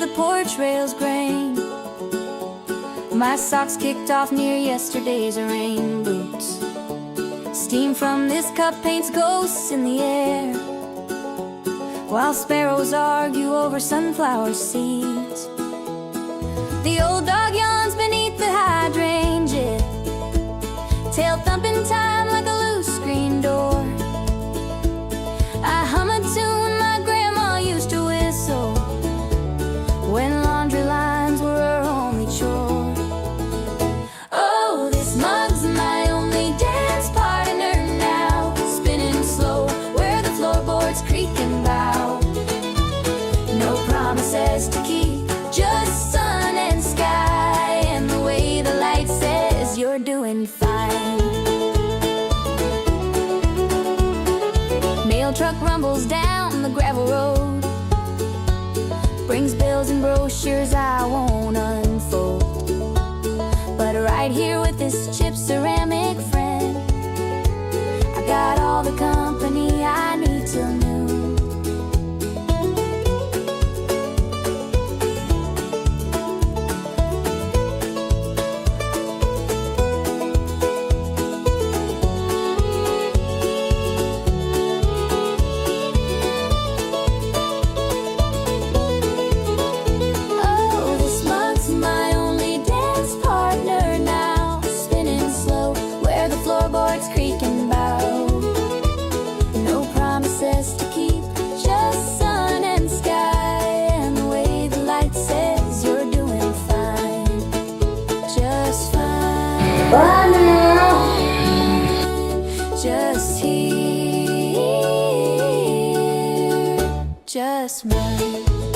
the porch rails grain. My socks kicked off near yesterday's rain boots. Steam from this cup paints ghosts in the air, while sparrows argue over sunflower seeds. The old dog yawns beneath the hydrangea, tail thumping time like a loose screen door. I hum a tune my grandma used to whistle when laundry lines were her only chore. Oh, this mug's my only dance partner now, spinning slow where the floorboards creak and bow. No promises to keep, just sun and sky, and the way the light says you're doing fine. Mail truck rumbles down the gravel road, brings bills and brochures I won't unfold. But right here with this chip ceramic friend, I got all the company I need till noon. Creak and bow. No promises to keep, just sun and sky, and the way the light says you're doing fine, just fine. Bye now. Just here, just mine.